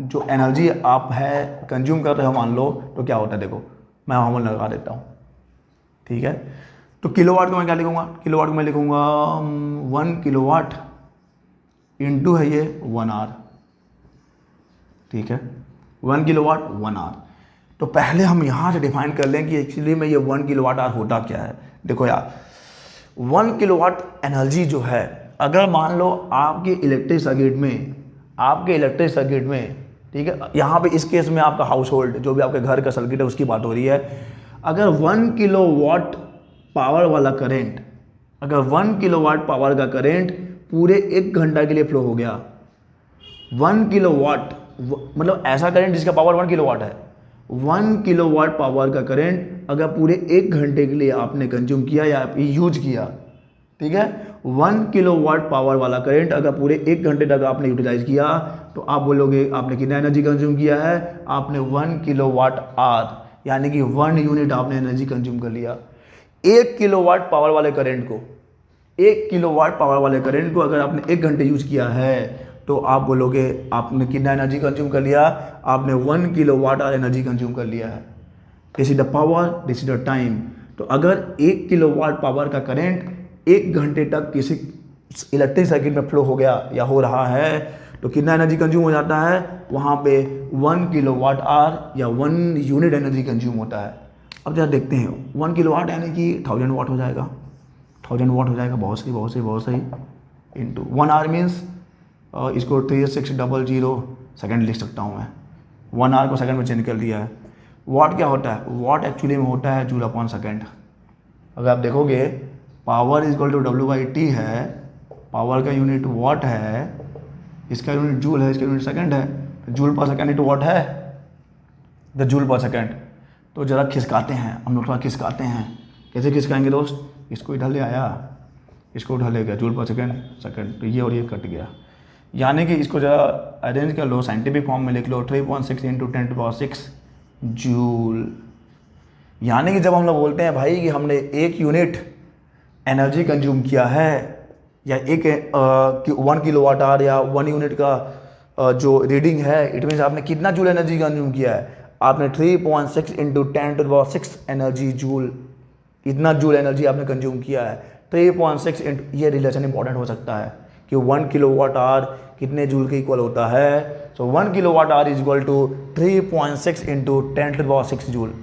जो एनर्जी आप है कंज्यूम कर रहे हो मान लो, तो क्या होता है देखो, मैं वहाँ लगा देता हूँ, ठीक है। तो किलोवाट को मैं क्या लिखूँगा? किलोवाट को मैं लिखूँगा 1 किलोवाट इंटू है ये 1 आवर, ठीक है, 1 किलोवाट 1 आवर। तो पहले हम यहाँ से डिफाइन कर लें कि एक्चुअली में ये 1 किलोवाट आवर होता क्या है। देखो यार, 1 किलोवाट एनर्जी जो है, अगर मान लो आपके इलेक्ट्रिक सर्किट में, ठीक है, यहाँ पे इस केस में आपका हाउस होल्ड जो भी आपके घर का सर्किट है उसकी बात हो रही है। अगर 1 किलोवाट पावर वाला करेंट, अगर 1 किलोवाट पावर का करेंट पूरे 1 घंटा के लिए फ्लो हो गया, 1 किलोवाट मतलब ऐसा करेंट जिसका पावर 1 किलोवाट है, 1 किलोवाट पावर का करंट अगर पूरे 1 घंटे के लिए आपने कंज्यूम किया या यूज किया, ठीक है, 1 किलोवाट पावर वाला करंट अगर पूरे 1 घंटे तक आपने यूटिलाइज किया, तो आप बोलोगे आपने कितना एनर्जी कंज्यूम किया है? आपने 1 किलोवाट आवर, यानी कि 1 यूनिट आपने एनर्जी कंज्यूम कर लिया। 1 किलोवाट पावर वाले करंट को, 1 किलोवाट पावर वाले करंट को अगर आपने 1 घंटे यूज किया है, तो आप बोलोगे आपने कितना एनर्जी कंज्यूम कर लिया? आपने 1 किलोवाट आवर एनर्जी कंज्यूम कर लिया है। This is the power, this is the time. तो अगर 1 किलोवाट पावर का करंट 1 घंटे तक किसी इलेक्ट्रिक सर्किट में फ्लो हो गया या हो रहा है, तो कितना एनर्जी कंज्यूम हो जाता है? वहाँ पे 1 किलोवाट आवर या 1 यूनिट एनर्जी कंज्यूम होता है। अब जरा देखते हैं, 1 किलोवाट यानी कि 1000 वाट हो जाएगा, 1000 वाट हो जाएगा। बहुत सही इंटू 1 आवर मीन्स इसको 3600 सेकेंड लिख सकता हूँ मैं। 1 आवर को सेकंड में चेंज कर दिया है। वाट क्या होता है? वाट एक्चुअली में होता है जूल अपॉन सेकेंड। अगर आप देखोगे पावर इक्वल टू W/T है, पावर का यूनिट वाट है, इसका यूनिट जूल है, इसका यूनिट सेकंड है। जूल पर सेकंड इंटू वाट है द जूल पर सेकंड। तो ज़रा खिसकाते हैं हम लोग, थोड़ा खिसकाते हैं। कैसे खिसकाएंगे दोस्त? इसको इधर ले आया, इसको उठा ले गया, जूल पर सेकंड, तो ये और ये कट गया। यानी कि इसको ज़रा अरेंज कर लो, साइंटिफिक फॉर्म में लिख लो, 3.6 × 10⁶ जूल। यानी कि जब हम लोग बोलते हैं भाई कि हमने 1 यूनिट एनर्जी कंज्यूम किया है, या 1 किलोवाट आवर या 1 यूनिट का जो रीडिंग है, इट मीन्स आपने कितना जूल एनर्जी कंज्यूम किया है, आपने 3.6 इंटू 10⁻⁶ एनर्जी जूल, इतना जूल एनर्जी आपने कंज्यूम किया है। 3.6 इंटू, ये रिलेशन इंपॉर्टेंट हो सकता है कि 1 किलोवाट आवर कितने जूल के इक्वल होता है। So 1 kilowatt hour is equal to 3.6 into 10⁻⁶ joule.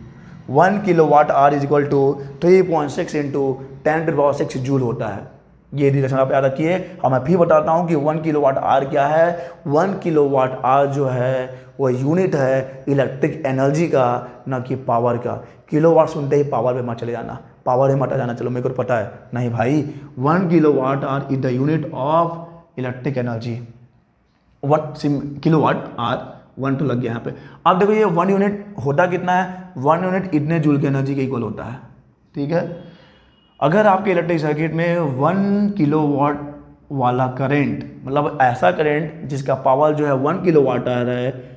1 kilowatt hour is equal to 3.6 into 10⁻⁶ joule होता है। ये रिलेशन आप याद रखिए। और मैं फिर बताता हूँ कि 1 किलोवाट आवर क्या है। 1 किलोवाट आवर जो है वो यूनिट है इलेक्ट्रिक एनर्जी का, ना कि पावर का। किलोवाट सुनते ही पावर पे मत चले जाना, पावर में मत आ जाना, चलो मेरे को पता है, नहीं भाई। 1 kilowatt hour is the unit of electric energy. 1 kilowatt our 1 तो लग गया यहाँ पे। अब देखो ये 1 यूनिट होता कितना है, 1 यूनिट इतने जूल की एनर्जी के इक्वल होता है, ठीक है। अगर आपके इलेक्ट्रिक सर्किट में 1 किलोवाट वाला करंट, मतलब ऐसा करंट जिसका पावर जो है 1 किलोवाट आ रहा है,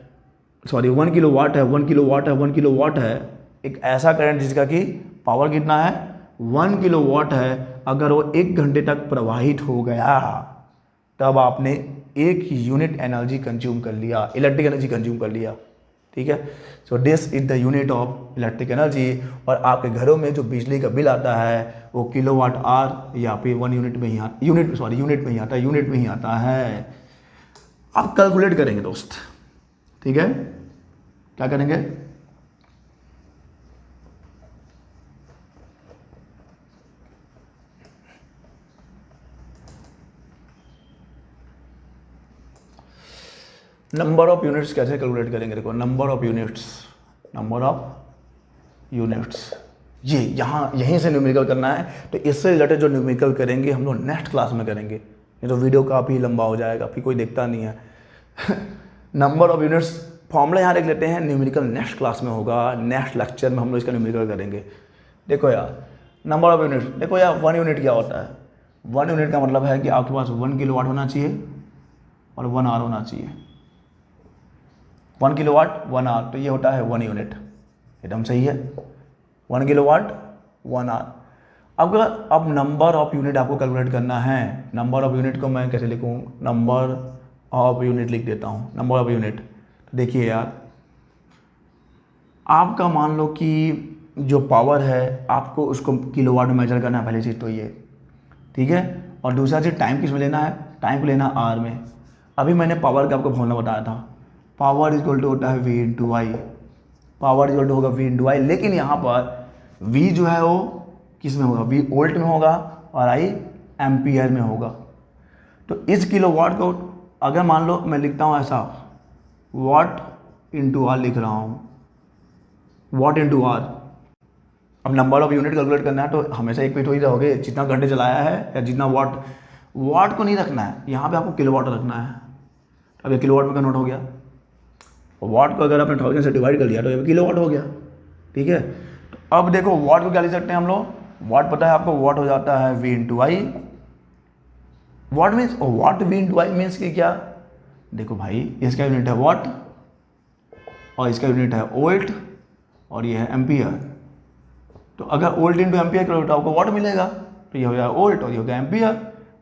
सॉरी 1 किलोवाट है, 1 किलोवाट है, 1 किलोवाट है, एक ऐसा करंट जिसका कि पावर कितना है 1 किलोवाट है, अगर वो 1 घंटे तक प्रवाहित हो गया, तब आपने 1 यूनिट एनर्जी कंज्यूम कर लिया, इलेक्ट्रिक एनर्जी कंज्यूम कर लिया, ठीक है। So this is the unit of electric energy. और आपके घरों में जो बिजली का बिल आता है वो किलोवाट आवर या फिर 1 यूनिट में ही यूनिट में ही आता है। आप कैलकुलेट करेंगे दोस्त, ठीक है। क्या करेंगे, नंबर ऑफ यूनिट्स कैसे कैलकुलेट करेंगे। देखो नंबर ऑफ यूनिट्स ये यहाँ यहीं से न्यूमेरिकल करना है। तो इससे रिलेटेड जो न्यूमेरिकल करेंगे हम लोग नेक्स्ट क्लास में करेंगे, ये तो वीडियो काफ़ी लंबा हो जाएगा, फिर कोई देखता नहीं है। नंबर ऑफ यूनिट्स फॉर्मूला यहाँ देख लेते हैं, न्यूमेरिकल नेक्स्ट क्लास में होगा, नेक्स्ट लेक्चर में हम लोग इसका न्यूमेरिकल करेंगे। देखो यार नंबर ऑफ यूनिट्स, देखो यार 1 यूनिट क्या होता है। 1 यूनिट का मतलब है कि आपके पास 1 किलोवाट होना चाहिए और 1 आवर होना चाहिए। 1 किलोवाट 1 आवर, तो ये होता है 1 यूनिट, एकदम सही है। 1 किलोवाट 1 आवर। अब नंबर ऑफ यूनिट आपको कैलकुलेट करना है। नंबर ऑफ यूनिट को मैं कैसे लिखूँ, नंबर ऑफ यूनिट लिख देता हूँ, नंबर ऑफ यूनिट। तो देखिए यार, आपका मान लो कि जो पावर है आपको उसको किलोवाट में मेजर करना है, पहली चीज़ तो ये, ठीक है। और दूसरा चीज़ टाइम किस में लेना है, टाइम को लेना आर में। अभी मैंने पावर का आपको फॉर्मूला बताया था, पावर इज इक्वल टू होता है V into I, power is equal to होगा V इंटू आई। लेकिन यहाँ पर V जो है वो किस में होगा, V वोल्ट में होगा और I एम्पियर में होगा। तो इस किलोवाट को अगर मान लो मैं लिखता हूँ ऐसा, वाट इंटू आर लिख रहा हूँ, वाट इंटू आर। अब नंबर ऑफ यूनिट कैलकुलेट करना है तो हमेशा एक पे थोड़ी रहोगे, जितना घंटे चलाया है या जितना वाट को नहीं रखना है, यहाँ पे आपको किलोवाट रखना है। अब ये किलोवाट में कन्वर्ट हो गया, वाट को अगर आपने 1000 से डिवाइड कर लिया तो ये किलोवाट हो गया, ठीक है। तो अब देखो वाट को क्या लिख सकते हैं हम लोग, वाट पता है आपको, वाट हो जाता है V into I. Watt means watt V into I means कि क्या, देखो भाई इसका यूनिट है वाट और इसका यूनिट है वोल्ट और ये है एम्पियर। तो अगर वोल्ट इंटू एम्पियर करोगे तो आपको वाट मिलेगा, तो ये हो जाएगा वोल्ट और ये हो गया एम्पियर।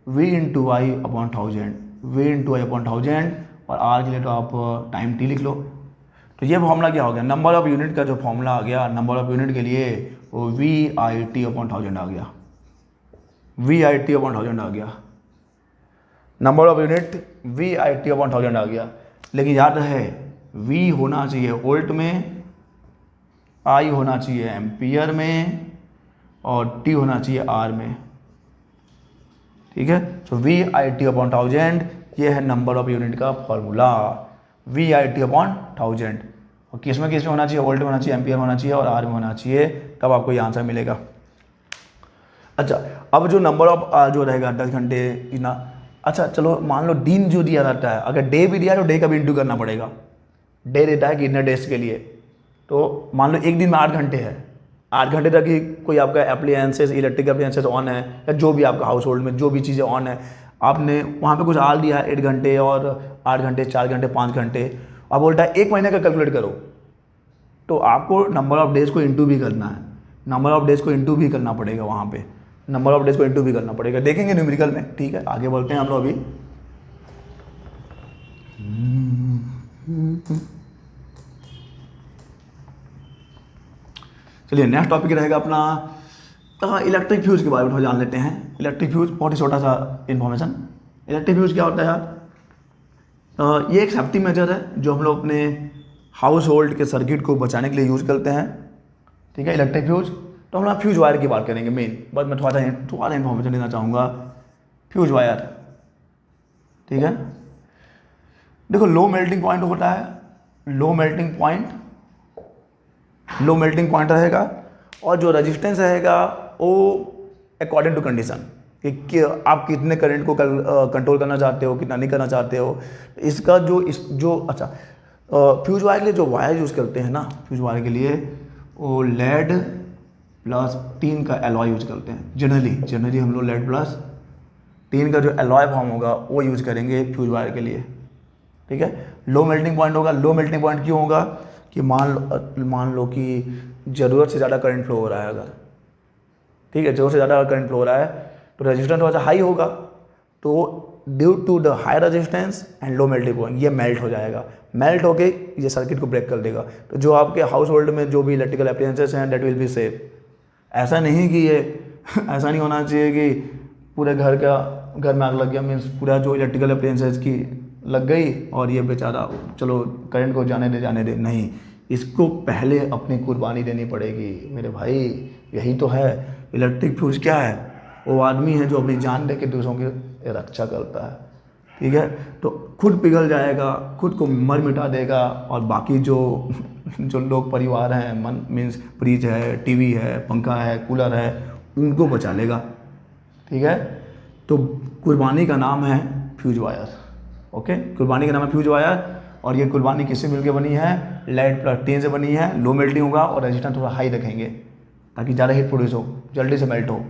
V इंटू आई अपॉन 1000, V इंटू आई अपॉन 1000, और आर के लिए तो आप टाइम टी लिख लो। तो ये फॉर्मूला क्या हो गया, नंबर ऑफ यूनिट का जो फॉर्मूला आ गया नंबर ऑफ यूनिट के लिए, वो VIT अपॉन 1000 आ गया, VIT अपॉन 1000 आ गया, number of unit VIT upon 1000 आ गया। लेकिन याद रहे V होना चाहिए वोल्ट में, I होना चाहिए एम्पियर में और T होना चाहिए R में, ठीक है। तो VIT अपॉन 1000 ये है नंबर ऑफ यूनिट का फॉर्मूला, VIT अपॉन 1000। और किस में होना चाहिए, वोल्ट में होना चाहिए, एम्पियर होना चाहिए और आर में होना चाहिए, तब आपको ये आंसर मिलेगा। अच्छा, अब जो नंबर ऑफ जो रहेगा 10 घंटे इतना, अच्छा चलो मान लो दिन जो दिया रहता है, अगर डे भी दिया तो डे का भी इंटू करना पड़ेगा। डे देता है कि इतने डेज के लिए, तो मान लो एक दिन में 8 घंटे है, 8 घंटे तक ही कोई आपका अप्लायंसेस, इलेक्ट्रिक अप्लायंसेस ऑन है, या जो भी आपका हाउस होल्ड में जो भी चीज़ें ऑन है, आपने वहाँ पे कुछ आल दिया है 8 घंटे और 8 घंटे, 4 घंटे, 5 घंटे। अब बोलता है 1 महीने का कैलकुलेट करो, तो आपको नंबर ऑफ डेज को इंटू भी करना है, नंबर ऑफ डेज को इंटू भी करना पड़ेगा वहाँ पे, नंबर ऑफ डेज को इंटू भी करना पड़ेगा, देखेंगे न्यूमेरिकल में। ठीक है, आगे बढ़ते हैं हम लोग अभी। चलिए नेक्स्ट टॉपिक रहेगा अपना इलेक्ट्रिक फ्यूज के बारे में थोड़ा जान लेते हैं। इलेक्ट्रिक फ्यूज बहुत ही छोटा सा इन्फॉर्मेशन। इलेक्ट्रिक फ्यूज क्या होता है यार? ये एक सेफ्टी मेजर है जो हम लोग अपने हाउस होल्ड के सर्किट को बचाने के लिए यूज़ करते हैं। ठीक है, इलेक्ट्रिक फ्यूज। तो हम लोग फ्यूज वायर की बात करेंगे मेन, बस मैं थोड़ा इन्फॉर्मेशन देना चाहूँगा। फ्यूज वायर, ठीक है, देखो लो मेल्टिंग पॉइंट होता है, लो मेल्टिंग पॉइंट रहेगा, और जो रेजिस्टेंस रहेगा वो अकॉर्डिंग टू कंडीशन कि आप कितने करंट को कंट्रोल करना चाहते हो, कितना नहीं करना चाहते हो। इसका अच्छा फ्यूज वायर के लिए जो वायर यूज़ करते हैं ना, फ्यूज वायर के लिए वो लेड प्लस टीन का एलॉय यूज करते हैं। जनरली हम लोग लेड प्लस टीन का जो एलॉय फॉर्म होगा वो यूज़ करेंगे फ्यूज वायर के लिए। ठीक है, लो मेल्टिंग पॉइंट होगा। लो मेल्टिंग पॉइंट क्यों होगा कि मान लो कि ज़रूरत से ज़्यादा करंट फ्लो हो रहा है अगर, ठीक है, ज़रूरत से ज़्यादा करंट फ्लो हो रहा है तो रेजिस्टेंस थोड़ा सा हाई होगा, तो due to the high resistance and low melting point ये मेल्ट हो जाएगा। मेल्ट होके ये सर्किट को ब्रेक कर देगा। तो जो आपके हाउस होल्ड में जो भी इलेक्ट्रिकल अप्लायंसेस हैं दैट विल बी सेफ। ऐसा नहीं कि ये ऐसा नहीं होना चाहिए कि पूरे घर में आग लग गया, मीन्स पूरा जो इलेक्ट्रिकल अप्लायंसेस की लग गई और ये बेचारा चलो करंट को जाने दे, नहीं, इसको पहले अपनी कुर्बानी देनी पड़ेगी मेरे भाई। यही तो है इलेक्ट्रिक फ्यूज। क्या है? वो आदमी है जो अपनी जान दे के दूसरों की रक्षा करता है। ठीक है, तो खुद पिघल जाएगा, खुद को मर मिटा देगा, और बाकी जो लोग परिवार हैं, मीन्स फ्रिज है, टीवी है, पंखा है, कूलर है, उनको बचा लेगा। ठीक है, तो कुर्बानी का नाम है फ्यूज वायर। ओके, कुर्बानी का नाम है फ्यूज वायर, और ये कुर्बानी किससे मिलकर बनी है? लेड प्लस टीन से बनी है। लो मेल्टिंग होगा और रेजिस्टेंस थोड़ा हाई रखेंगे ताकि ज़्यादा हीट प्रोड्यूस हो, जल्दी से मेल्ट हो।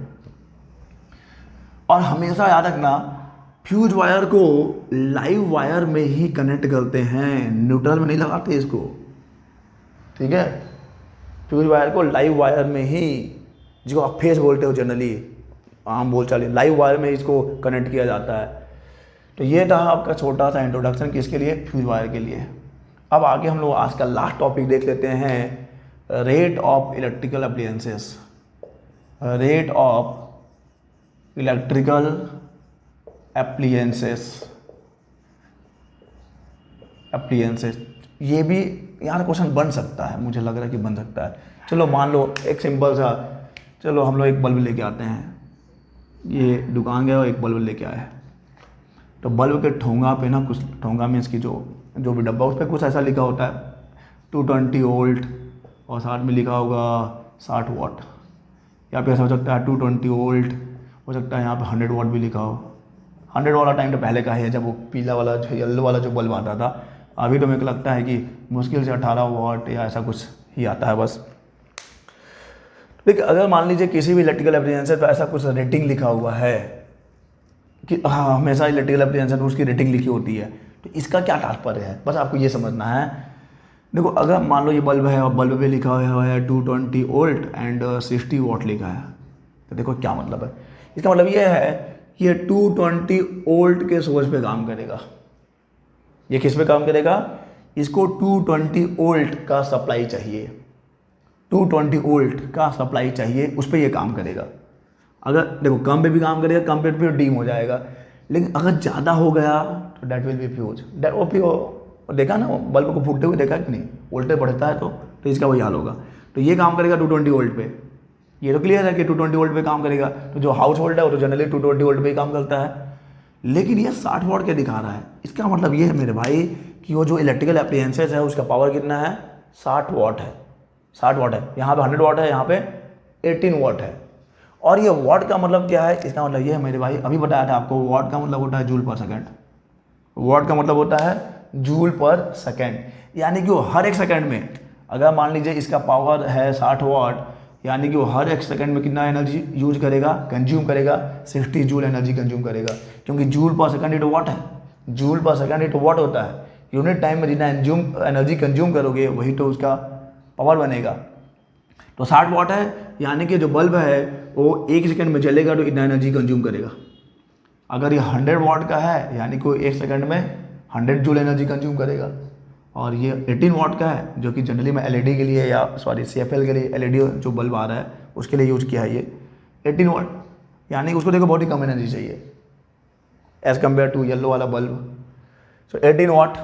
और हमेशा याद रखना फ्यूज वायर को लाइव वायर में ही कनेक्ट करते हैं, न्यूट्रल में नहीं लगाते इसको। ठीक है, फ्यूज वायर को लाइव वायर में ही, जिसको आप फेस बोलते हो जनरली आम बोलचाल, लाइव वायर में इसको कनेक्ट किया जाता है। तो ये था आपका छोटा सा इंट्रोडक्शन किसके लिए? फ्यूज वायर के लिए। अब आगे हम लोग आज का लास्ट टॉपिक देख लेते हैं, rate of electrical appliances. Rate of electrical appliances. ये भी यार क्वेश्चन बन सकता है, मुझे लग रहा है कि बन सकता है। चलो मान लो एक सिंपल सा, चलो हम लोग एक बल्ब लेके आते हैं, ये दुकान गया और एक बल्ब लेके आए, तो बल्ब के ठोंगा पे ना कुछ, ठोंगा में इसकी जो भी डब्बा उस पर कुछ ऐसा लिखा होता है 220 वोल्ट, और साथ में लिखा होगा 60 वाट। या पे ऐसा हो सकता है 220 वोल्ट, हो सकता है यहाँ पे 100 वाट भी लिखा हो। 100 वाला टाइम तो पहले का है, जब वो पीला वाला जो येलो वाला जो बल्ब आता था। अभी तो मेरे को लगता है कि मुश्किल से 18 वाट या ऐसा कुछ ही आता है बस। देखिए, अगर मान लीजिए किसी भी इलेक्ट्रिकल अप्लायंस है तो ऐसा कुछ रेटिंग लिखा हुआ है कि हाँ, हमेशा इलेक्ट्रिकल अप्लायंस है तो उसकी रेटिंग लिखी होती है, तो इसका क्या तात्पर्य है, बस आपको ये समझना है। देखो, अगर मान लो ये बल्ब है और बल्ब पे लिखा हुआ है 220 वोल्ट एंड 60 वाट लिखा है, तो देखो क्या मतलब है। इसका मतलब ये है कि ये 220 वोल्ट के सोर्स पे काम करेगा। ये किस पे काम करेगा? इसको 220 वोल्ट का सप्लाई चाहिए, 220 वोल्ट का सप्लाई चाहिए, उस पर ये काम करेगा। अगर देखो कम पे भी काम करेगा, कम पे भी डीम हो जाएगा, लेकिन अगर ज़्यादा हो गया तो डेट विल बी फ्यूज। देखा ना बल्ब को फूटते हुए, देखा कि नहीं? वोल्टेज बढ़ता है तो इसका वही हाल होगा। तो ये काम करेगा 220 वोल्ट पे, ये तो क्लियर है कि 220 वोल्ट पे काम करेगा। तो जो हाउस होल्ड है वो तो जनरली 220 वोल्ट पे ही काम करता है, लेकिन ये 60 वाट क्या दिखा रहा है? इसका मतलब ये है मेरे भाई कि वो जो इलेक्ट्रिकल अप्लायंसेस है उसका पावर कितना है? 60 वाट है। 60 वाट है, यहाँ पे 100 वाट है, यहाँ पे 18 वाट है। और ये वाट का मतलब क्या है? इसका मतलब ये है मेरे भाई, अभी बताया था आपको, वाट का मतलब होता है जूल पर सेकेंड। वाट का मतलब होता है जूल पर सेकेंड, यानी कि वो हर एक सेकेंड में, अगर मान लीजिए इसका पावर है 60 वाट, यानी कि वो हर एक सेकंड में कितना एनर्जी यूज करेगा, कंज्यूम करेगा? 60 जूल एनर्जी कंज्यूम करेगा, क्योंकि जूल पर सेकंड इट वाट है। जूल पर सेकंड इट वाट होता है। यूनिट टाइम में जितना एनर्जी कंज्यूम करोगे वही तो उसका पावर बनेगा। तो 60 वाट है, यानी कि जो बल्ब है वो 1 सेकंड में जलेगा तो इतना एनर्जी कंज्यूम करेगा। अगर ये 100 वाट का है यानी कि 1 सेकंड में 100 जूल एनर्जी कंज्यूम करेगा। और ये 18 वाट का है जो कि जनरली में एलईडी के लिए या सॉरी CFL के लिए एलईडी जो बल्ब आ रहा है उसके लिए यूज़ किया है ये 18 वाट, यानी कि उसको देखो बहुत ही कम एनर्जी चाहिए एज़ कम्पेयर टू येलो वाला बल्ब। सो 18 वाट,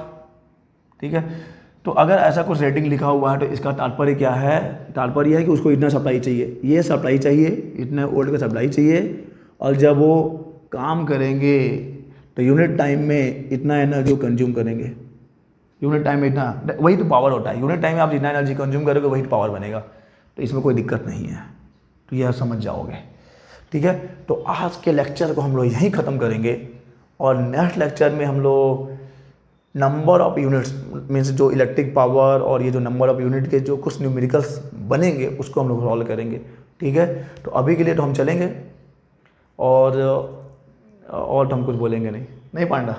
ठीक है। तो अगर ऐसा कुछ रेटिंग लिखा हुआ है तो इसका तात्पर्य क्या है? तात्पर्य है कि उसको इतना सप्लाई चाहिए, ये सप्लाई चाहिए, इतने वोल्ट का सप्लाई चाहिए, और जब वो काम करेंगे तो यूनिट टाइम में इतना एनर्जी कंज्यूम करेंगे। यूनिट टाइम में इतना, वही तो पावर होता है। यूनिट टाइम में आप जितना एनर्जी कंज्यूम करोगे वही पावर बनेगा, तो इसमें कोई दिक्कत नहीं है। तो यह समझ जाओगे, ठीक है। तो आज के लेक्चर को हम लोग यहीं ख़त्म करेंगे और नेक्स्ट लेक्चर में हम लोग नंबर ऑफ यूनिट्स मीन्स जो इलेक्ट्रिक पावर और ये जो नंबर ऑफ यूनिट के जो कुछ न्यूमेरिकल्स बनेंगे उसको हम लोग सॉल्व करेंगे, ठीक है। तो अभी के लिए तो हम चलेंगे और तो हम कुछ बोलेंगे नहीं पांडा।